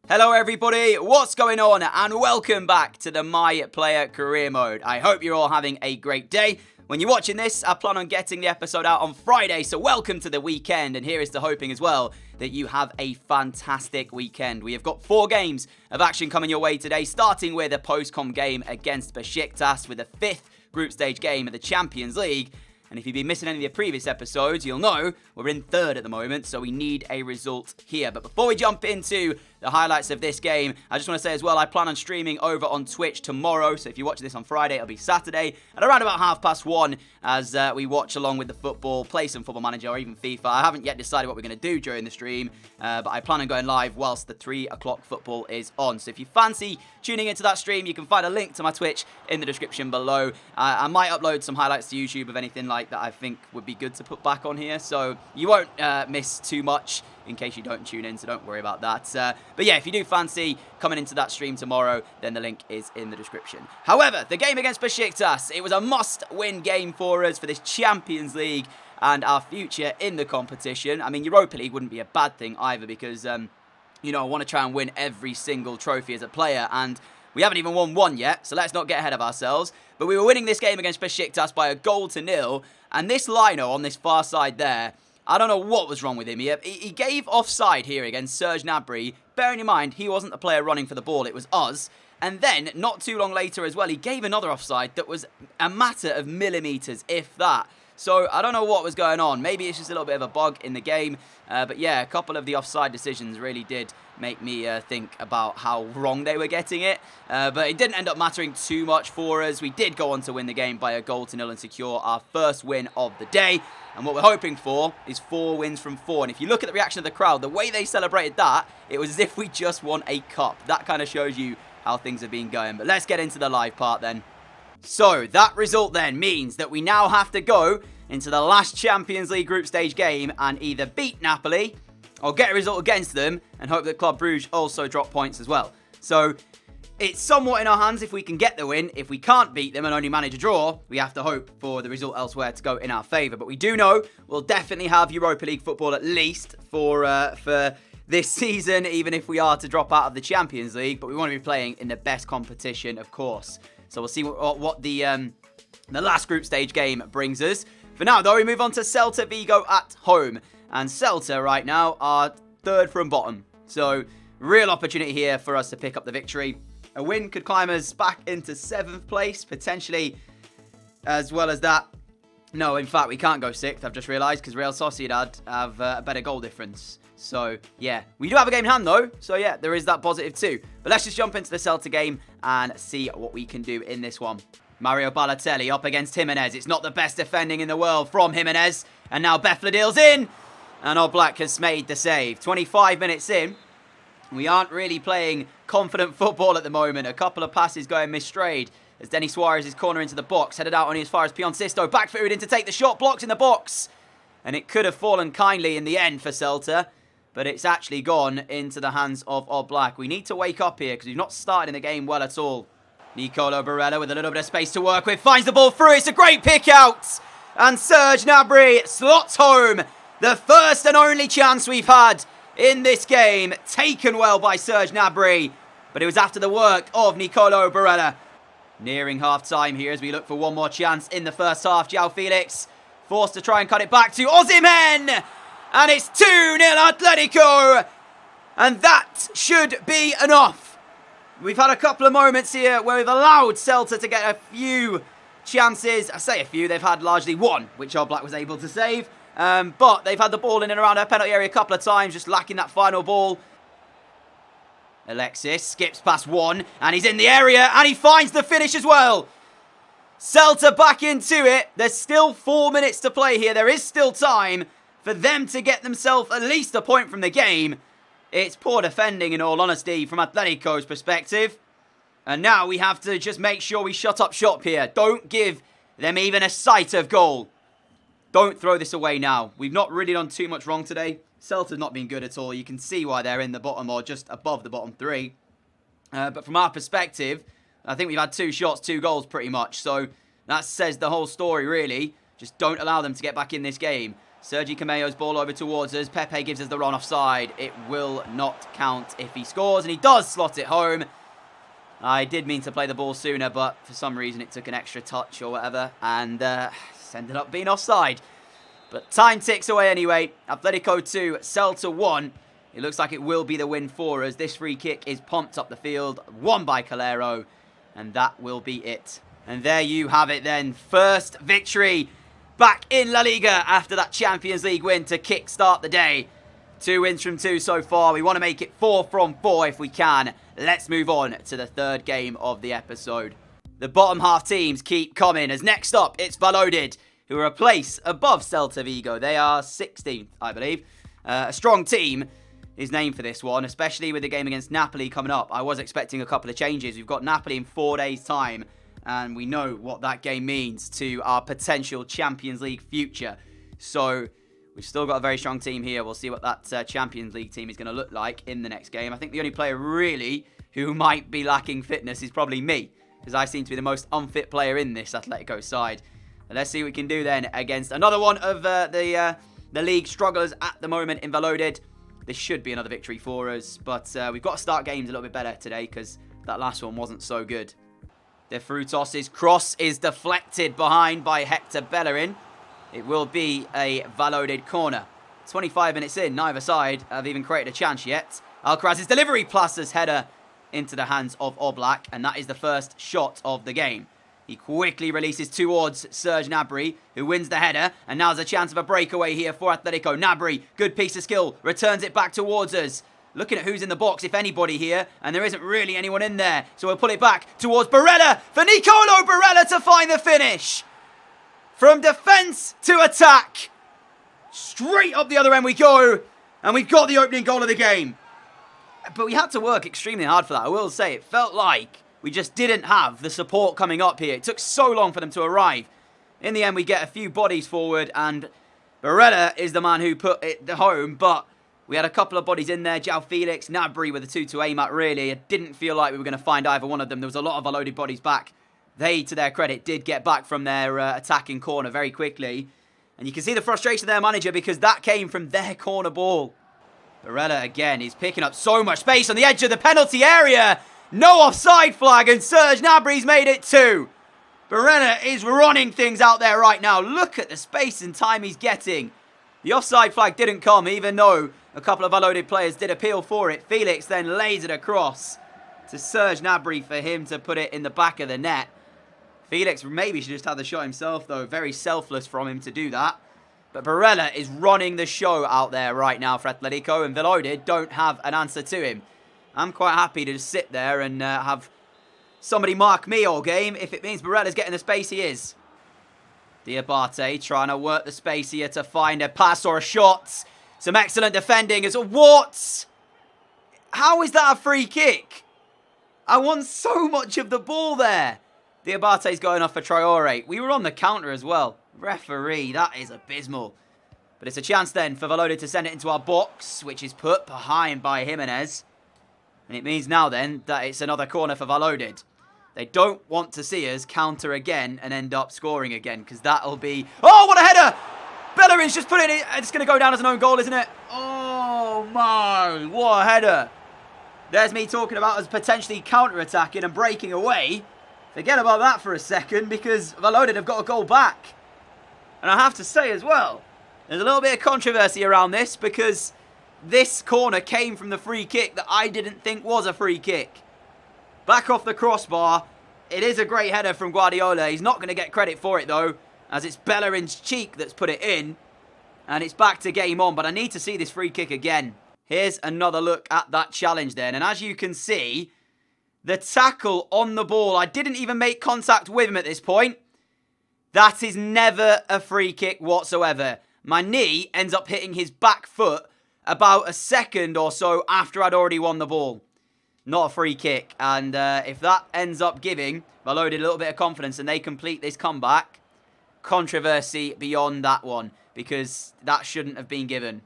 Hello everybody, what's going on? And welcome back to the My Player Career Mode. I hope you're all having a great day. When you're watching this, I plan on getting the episode out on Friday, so welcome to the weekend. And here is to hoping as well that you have a fantastic weekend. We have got 4 games of action coming your way today, starting with a post-com game against Besiktas with the 5th group stage game of the Champions League. And if you've been missing any of the previous episodes, you'll know we're in 3rd at the moment, so we need a result here. But before we jump into the highlights of this game, I just want to say as well, I plan on streaming over on Twitch tomorrow. So if you're watching this on Friday, it'll be Saturday at around about 1:30 as we watch along with the football, play some Football Manager or even FIFA. I haven't yet decided what we're going to do during the stream, but I plan on going live whilst the 3 o'clock football is on. So if you fancy tuning into that stream, you can find a link to my Twitch in the description below. I might upload some highlights to YouTube of anything like that I think would be good to put back on here, so you won't miss too much in case you don't tune in, so don't worry about that. But yeah, if you do fancy coming into that stream tomorrow, then the link is in the description. However, the game against Besiktas, it was a must-win game for us for this Champions League and our future in the competition. I mean, Europa League wouldn't be a bad thing either because, you know, I want to try and win every single trophy as a player, and we haven't even won one yet, so let's not get ahead of ourselves. But we were winning this game against Besiktas by a 1-0, and this lino on this far side there, I don't know what was wrong with him. He gave offside here against Serge Gnabry. Bearing in mind, he wasn't the player running for the ball, it was us. And then, not too long later as well, he gave another offside that was a matter of millimetres, if that. So, I don't know what was going on. Maybe it's just a little bit of a bug in the game. But yeah, a couple of the offside decisions really did make me think about how wrong they were getting it. But it didn't end up mattering too much for us. We did go on to win the game by a 1-0 and secure our first win of the day. And what we're hoping for is 4 wins from 4. And if you look at the reaction of the crowd, the way they celebrated that, it was as if we just won a cup. That kind of shows you how things have been going. But let's get into the live part then. So, that result then means that we now have to go into the last Champions League group stage game and either beat Napoli or get a result against them and hope that Club Brugge also drop points as well. So, it's somewhat in our hands if we can get the win. If we can't beat them and only manage a draw, we have to hope for the result elsewhere to go in our favour. But we do know we'll definitely have Europa League football at least for this season, even if we are to drop out of the Champions League. But we want to be playing in the best competition, of course. So we'll see what the last group stage game brings us. For now, though, we move on to Celta Vigo at home. And Celta right now are 3rd from bottom. So, real opportunity here for us to pick up the victory. A win could climb us back into 7th place, potentially, as well as that. No, in fact, we can't go 6th, I've just realised, because Real Sociedad have a better goal difference. So, yeah. We do have a game in hand, though. So, yeah, there is that positive too. But let's just jump into the Celta game and see what we can do in this one. Mario Balotelli up against Jimenez. It's not the best defending in the world from Jimenez. And now Befledil's in. And Oblak has made the save. 25 minutes in. We aren't really playing confident football at the moment. A couple of passes going misstrayed as Denis Suarez is corner into the box. Headed out only as far as Pion Sisto. Back-footed in to take the shot. Blocks in the box. And it could have fallen kindly in the end for Celta. But it's actually gone into the hands of Oblak. We need to wake up here because we've not started in the game well at all. Nicolo Barella with a little bit of space to work with. Finds the ball through. It's a great pick out. And Serge Gnabry slots home the first and only chance we've had in this game. Taken well by Serge Gnabry. But it was after the work of Nicolo Barella. Nearing half-time here as we look for one more chance in the first half. João Felix forced to try and cut it back to Osimhen. And it's 2-0 Atletico. And that should be enough. We've had a couple of moments here where we've allowed Celta to get a few chances. I say a few, they've had largely one, which Oblak was able to save. But they've had the ball in and around our penalty area a couple of times, just lacking that final ball. Alexis skips past one, and he's in the area, and he finds the finish as well. Celta back into it. There's still 4 minutes to play here. There is still time for them to get themselves at least a point from the game. It's poor defending, in all honesty, from Atletico's perspective. And now we have to just make sure we shut up shop here. Don't give them even a sight of goal. Don't throw this away now. We've not really done too much wrong today. Celta's not been good at all. You can see why they're in the bottom or just above the bottom 3. But from our perspective, I think we've had 2 shots, 2 goals pretty much. So that says the whole story, really. Just don't allow them to get back in this game. Sergi Camello's ball over towards us. Pepe gives us the run offside. It will not count if he scores, and he does slot it home. I did mean to play the ball sooner, but for some reason it took an extra touch or whatever, and ended up being offside. But time ticks away anyway. Atletico 2, Celta 1. It looks like it will be the win for us. This free kick is pumped up the field, won by Calero, and that will be it. And there you have it then. First victory back in La Liga after that Champions League win to kickstart the day. 2 wins from 2 so far. We want to make it 4 from 4 if we can. Let's move on to the third game of the episode. The bottom half teams keep coming, as next up it's Valladolid, who are a place above Celta Vigo. They are 16th, I believe. A strong team is named for this one, especially with the game against Napoli coming up. I was expecting a couple of changes. We've got Napoli in 4 days' time, and we know what that game means to our potential Champions League future. So we've still got a very strong team here. We'll see what that Champions League team is going to look like in the next game. I think the only player really who might be lacking fitness is probably me, because I seem to be the most unfit player in this Atletico side. But let's see what we can do then against another one of the league strugglers at the moment in Valladolid. This should be another victory for us, but we've got to start games a little bit better today because that last one wasn't so good. De Fruitos's cross is deflected behind by Hector Bellerin. It will be a Valladolid corner. 25 minutes in, neither side have even created a chance yet. Alcaraz's delivery plus header into the hands of Oblak, and that is the first shot of the game. He quickly releases towards Serge Gnabry, who wins the header, and now there's a chance of a breakaway here for Atletico. Gnabry, good piece of skill, returns it back towards us. Looking at who's in the box, if anybody here, and there isn't really anyone in there. So we'll pull it back towards Barella for Nicolo Barella to find the finish. From defence to attack. Straight up the other end we go, and we've got the opening goal of the game. But we had to work extremely hard for that, I will say. It felt like we just didn't have the support coming up here. It took so long for them to arrive. In the end, we get a few bodies forward, and Barella is the man who put it home, but we had a couple of bodies in there. João Felix, Gnabry with the 2 to aim at, really. It didn't feel like we were going to find either one of them. There was a lot of loaded bodies back. They, to their credit, did get back from their attacking corner very quickly. And you can see the frustration of their manager because that came from their corner ball. Barella, again, is picking up so much space on the edge of the penalty area. No offside flag, and Serge Gnabry's made it 2. Barella is running things out there right now. Look at the space and time he's getting. The offside flag didn't come, even though a couple of Valladolid players did appeal for it. Felix then lays it across to Serge Gnabry for him to put it in the back of the net. Felix maybe should just have the shot himself, though. Very selfless from him to do that. But Barella is running the show out there right now for Atletico, and Valladolid don't have an answer to him. I'm quite happy to just sit there and have somebody mark me all game if it means Barella's getting the space he is. Diabate trying to work the space here to find a pass or a shot. Some excellent defending as what? How is that a free kick? I want so much of the ball there. Diabate's going off for Traore. We were on the counter as well. Referee, that is abysmal. But it's a chance then for Valladolid to send it into our box, which is put behind by Jimenez. And it means now then that it's another corner for Valladolid. They don't want to see us counter again and end up scoring again, because that'll be... Oh, what a header! Bellerin's just put it in. It's going to go down as an own goal, isn't it? Oh, my. What a header. There's me talking about us potentially counter-attacking and breaking away. Forget about that for a second, because Valladolid have got a goal back. And I have to say as well, there's a little bit of controversy around this, because this corner came from the free kick that I didn't think was a free kick. Back off the crossbar. It is a great header from Guardiola. He's not going to get credit for it, though, as it's Bellerin's cheek that's put it in. And it's back to game on, but I need to see this free kick again. Here's another look at that challenge then. And as you can see, the tackle on the ball, I didn't even make contact with him at this point. That is never a free kick whatsoever. My knee ends up hitting his back foot about a second or so after I'd already won the ball. Not a free kick. And if that ends up giving Valladolid a little bit of confidence and they complete this comeback, controversy beyond that one, because that shouldn't have been given.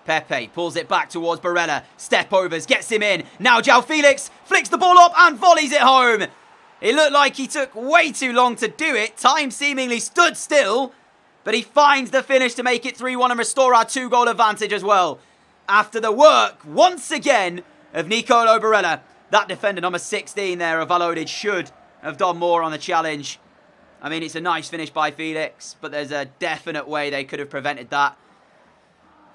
Pepe pulls it back towards Barella. Step overs, gets him in. Now João Felix flicks the ball up and volleys it home. It looked like he took way too long to do it. Time seemingly stood still. But he finds the finish to make it 3-1 and restore our 2-goal advantage as well. After the work, once again, of Nicolo Barella. That defender, number 16 there of Valladolid, should have done more on the challenge. I mean, it's a nice finish by Felix, but there's a definite way they could have prevented that.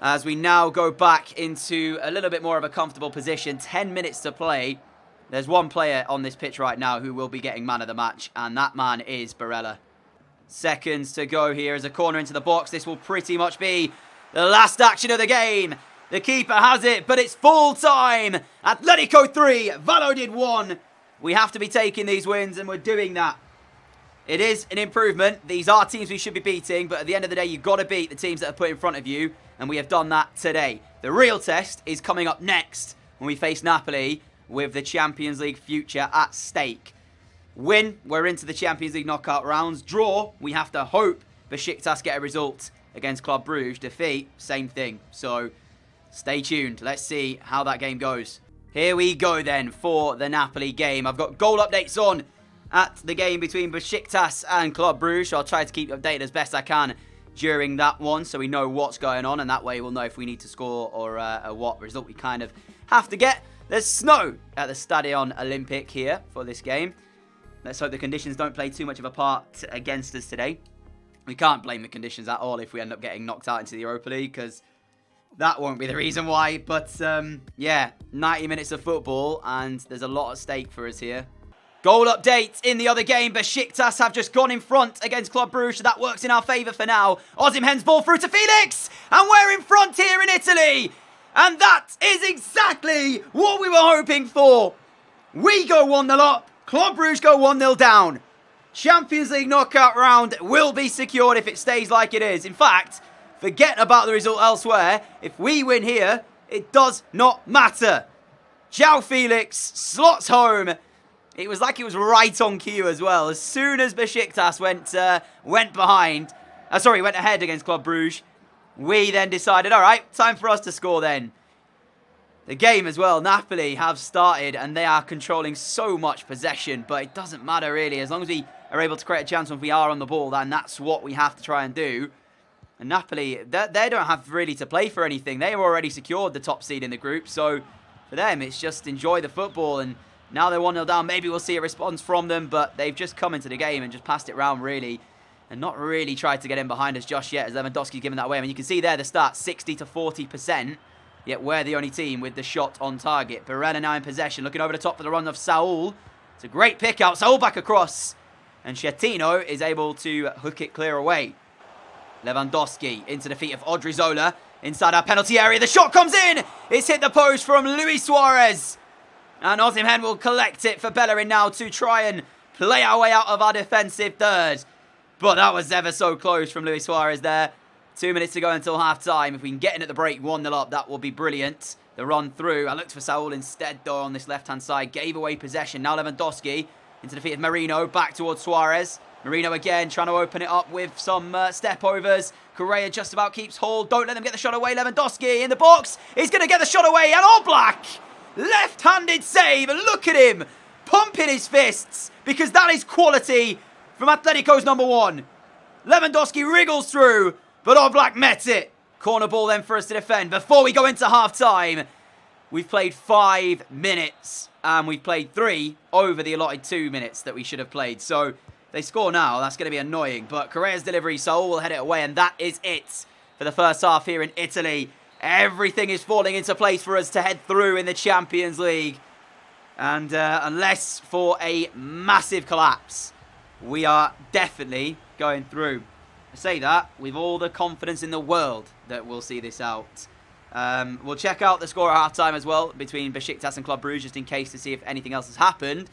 As we now go back into a little bit more of a comfortable position. 10 minutes to play. There's one player on this pitch right now who will be getting man of the match, and that man is Barella. Seconds to go here as a corner into the box. This will pretty much be the last action of the game. The keeper has it, but it's full time. Atletico 3, Valladolid 1. We have to be taking these wins, and we're doing that. It is an improvement. These are teams we should be beating, but at the end of the day, you've got to beat the teams that are put in front of you, and we have done that today. The real test is coming up next when we face Napoli with the Champions League future at stake. Win, we're into the Champions League knockout rounds. Draw, we have to hope Besiktas get a result against Club Brugge. Defeat, same thing. So stay tuned. Let's see how that game goes. Here we go then for the Napoli game. I've got goal updates on at the game between Besiktas and Club Brugge. So I'll try to keep you updated as best I can during that one so we know what's going on. And that way we'll know if we need to score or what result we kind of have to get. There's snow at the Stadion Olympic here for this game. Let's hope the conditions don't play too much of a part against us today. We can't blame the conditions at all if we end up getting knocked out into the Europa League, because that won't be the reason why. But, yeah, 90 minutes of football, and there's a lot at stake for us here. Goal update in the other game. Besiktas have just gone in front against Club Brugge, so that works in our favour for now. Osimhen's ball through to Felix, and we're in front here in Italy. And that is exactly what we were hoping for. We go 1-0 up. Club Brugge go 1-0 down. Champions League knockout round will be secured if it stays like it is. In fact, forget about the result elsewhere. If we win here, it does not matter. João Felix slots home. It was like it was right on cue as well. As soon as Besiktas went ahead against Club Brugge, we then decided, all right, time for us to score then. The game as well, Napoli have started and they are controlling so much possession, but it doesn't matter really. As long as we are able to create a chance when we are on the ball, then that's what we have to try and do. And Napoli, they don't have really to play for anything. They have already secured the top seed in the group, so for them it's just enjoy the football. And now they're 1-0 down. Maybe we'll see a response from them, but they've just come into the game and just passed it round really, and not really tried to get in behind us just yet, as Lewandowski's given that away. I mean, you can see there the stats, 60 to 40%. Yet we're the only team with the shot on target. Barella now in possession, looking over the top for the run of Saul. It's a great pick out. Saul back across. And Schettino is able to hook it clear away. Lewandowski into the feet of Odriozola. Inside our penalty area. The shot comes in. It's hit the post from Luis Suarez. And Osimhen will collect it for Bellerin now to try and play our way out of our defensive third. But that was ever so close from Luis Suarez there. 2 minutes to go until half-time. If we can get in at the break, 1-0 up, that will be brilliant. The run through. I looked for Saul instead, though, on this left-hand side. Gave away possession. Now Lewandowski into the feet of Marino. Back towards Suarez. Marino again trying to open it up with some step-overs. Correa just about keeps hold. Don't let them get the shot away. Lewandowski in the box. He's going to get the shot away. And Oblak! Left-handed save. And look at him pumping his fists, because that is quality from Atletico's number 1. Lewandowski wriggles through, but Oblak met it. Corner ball then for us to defend. Before we go into half-time, we've played 5 minutes, and we've played 3 over the allotted 2 minutes that we should have played. So they score now. That's going to be annoying. But Correa's delivery, Saul will head it away, and that is it for the first half here in Italy. Everything is falling into place for us to head through in the Champions League. And unless for a massive collapse, we are definitely going through. I say that with all the confidence in the world that we'll see this out. We'll check out the score at half-time as well between Besiktas and Club Brugge, just in case to see if anything else has happened.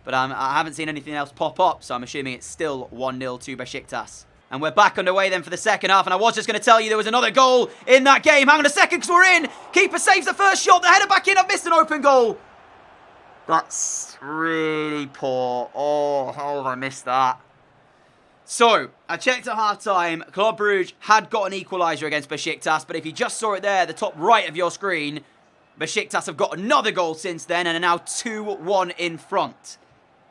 But I haven't seen anything else pop up, so I'm assuming it's still 1-0 to Besiktas. And we're back underway then for the second half. And I was just going to tell you there was another goal in that game. Hang on a second, because we're in. Keeper saves the first shot. The header back in. I've missed an open goal. That's really poor. Oh, how have I missed that? So, I checked at half-time. Club Brugge had got an equaliser against Besiktas, but if you just saw it there, the top right of your screen, Besiktas have got another goal since then and are now 2-1 in front.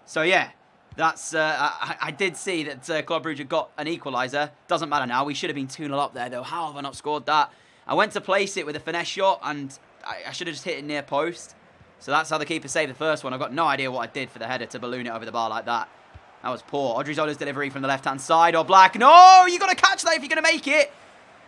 So, yeah, That's I did see that Club Brugge had got an equaliser. Doesn't matter now. We should have been 2-0 up there, though. How have I not scored that? I went to place it with a finesse shot, and I should have just hit it near post. So that's how the keeper saved the first one. I've got no idea what I did for the header to balloon it over the bar like that. That was poor. Odrizoda's delivery from the left-hand side. Or Black. No! You got to catch that if you're going to make it.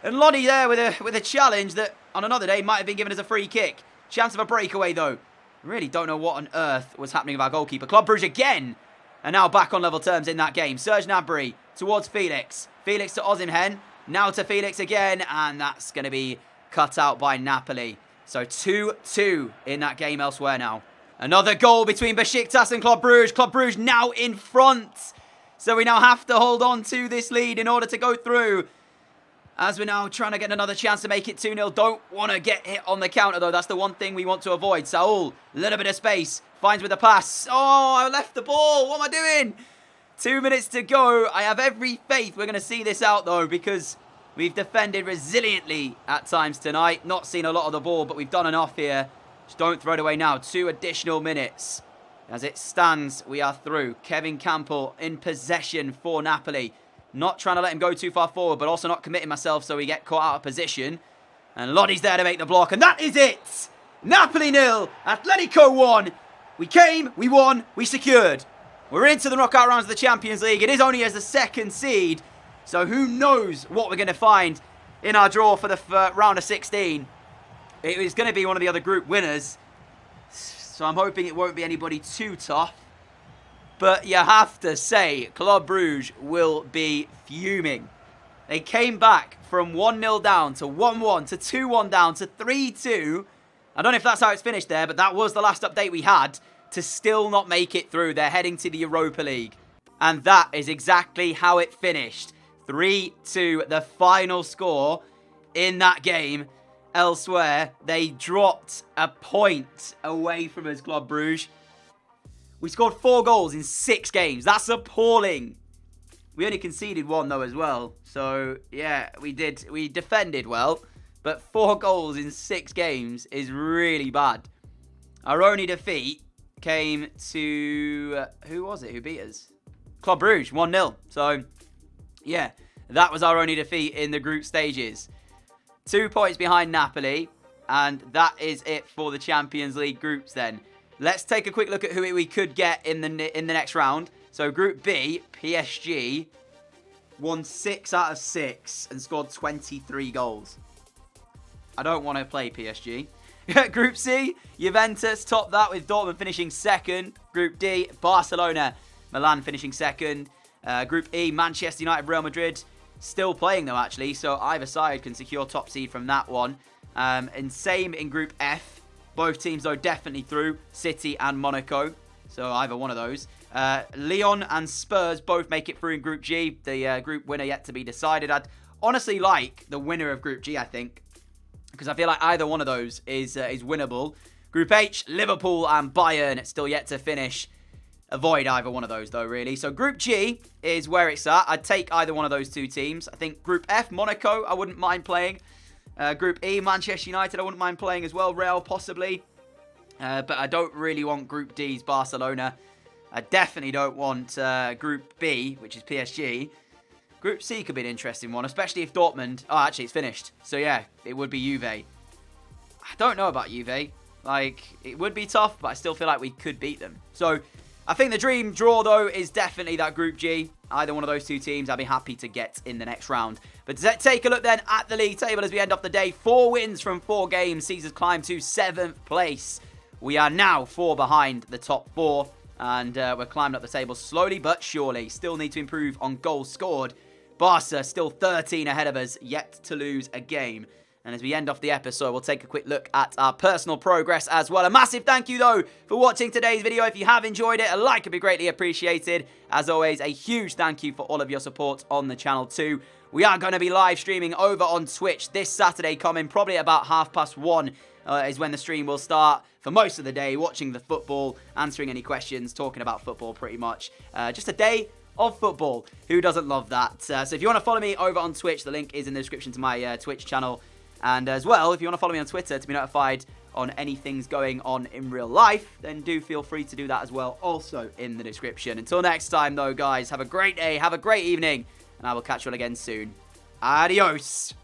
And Lottie there with a challenge that on another day might have been given as a free kick. Chance of a breakaway, though. I really don't know what on earth was happening with our goalkeeper. Club Brugge again. And now back on level terms in that game. Serge Gnabry towards Felix. Felix to Osimhen. Now to Felix again. And that's going to be cut out by Napoli. So 2-2 in that game elsewhere now. Another goal between Besiktas and Club Brugge. Club Brugge now in front. So we now have to hold on to this lead in order to go through. As we're now trying to get another chance to make it 2-0. Don't want to get hit on the counter, though. That's the one thing we want to avoid. Saul, a little bit of space. Finds with a pass. Oh, I left the ball. What am I doing? 2 minutes to go. I have every faith we're going to see this out, though, because we've defended resiliently at times tonight. Not seen a lot of the ball, but we've done enough here. Just don't throw it away now. 2 additional minutes. As it stands, we are through. Kevin Campbell in possession for Napoli. Not trying to let him go too far forward, but also not committing myself so we get caught out of position. And Lottie's there to make the block, and that is it! Napoli 0, Atletico 1. We came, we won, we secured. We're into the knockout rounds of the Champions League. It is only as the second seed, so who knows what we're going to find in our draw for the round of 16. It is going to be one of the other group winners, so I'm hoping it won't be anybody too tough. But you have to say, Club Brugge will be fuming. They came back from 1-0 down to 1-1 to 2-1 down to 3-2. I don't know if that's how it's finished there, but that was the last update we had to still not make it through. They're heading to the Europa League. And that is exactly how it finished. 3-2, the final score in that game. Elsewhere, they dropped a point away from us, Club Brugge. We scored 4 goals in 6 games. That's appalling. We only conceded 1, though, as well. So, yeah, we defended well. But 4 goals in 6 games is really bad. Our only defeat came to... who was it? Who beat us? Club Brugge, 1-0. So, yeah, that was our only defeat in the group stages. 2 points behind Napoli. And that is it for the Champions League groups then. Let's take a quick look at who we could get in the next round. So, Group B, PSG won 6 out of 6 and scored 23 goals. I don't want to play PSG. Group C, Juventus topped that with Dortmund finishing second. Group D, Barcelona, Milan finishing second. Group E, Manchester United, Real Madrid still playing though actually. So either side can secure top seed from that one. And same in Group F. Both teams, though, definitely through. City and Monaco. So either one of those. Lyon and Spurs both make it through in Group G. The group winner yet to be decided. I'd honestly like the winner of Group G, I think. Because I feel like either one of those is winnable. Group H, Liverpool and Bayern. It's still yet to finish. Avoid either one of those, though, really. So Group G is where it's at. I'd take either one of those 2 teams. I think Group F, Monaco, I wouldn't mind playing. Group E, Manchester United, I wouldn't mind playing as well. Real, possibly. But I don't really want Group D's Barcelona. I definitely don't want Group B, which is PSG. Group C could be an interesting one, especially if Dortmund... oh, actually, it's finished. So, yeah, it would be Juve. I don't know about Juve. Like, it would be tough, but I still feel like we could beat them. So, I think the dream draw, though, is definitely that Group G. Either one of those 2 teams, I'd be happy to get in the next round. But take a look then at the league table as we end off the day. 4 wins from 4 games sees us climb to 7th place. We are now 4 behind the top 4. And we're climbing up the table slowly but surely. Still need to improve on goals scored. Barca still 13 ahead of us, yet to lose a game. And as we end off the episode, we'll take a quick look at our personal progress as well. A massive thank you, though, for watching today's video. If you have enjoyed it, a like would be greatly appreciated. As always, a huge thank you for all of your support on the channel, too. We are going to be live streaming over on Twitch this Saturday coming, probably about 1:30 is when the stream will start. For most of the day, watching the football, answering any questions, talking about football pretty much. Just a day of football. Who doesn't love that? So if you want to follow me over on Twitch, the link is in the description to my Twitch channel. And as well, if you want to follow me on Twitter to be notified on any things going on in real life, then do feel free to do that as well, also in the description. Until next time, though, guys, have a great day, have a great evening, and I will catch you all again soon. Adios.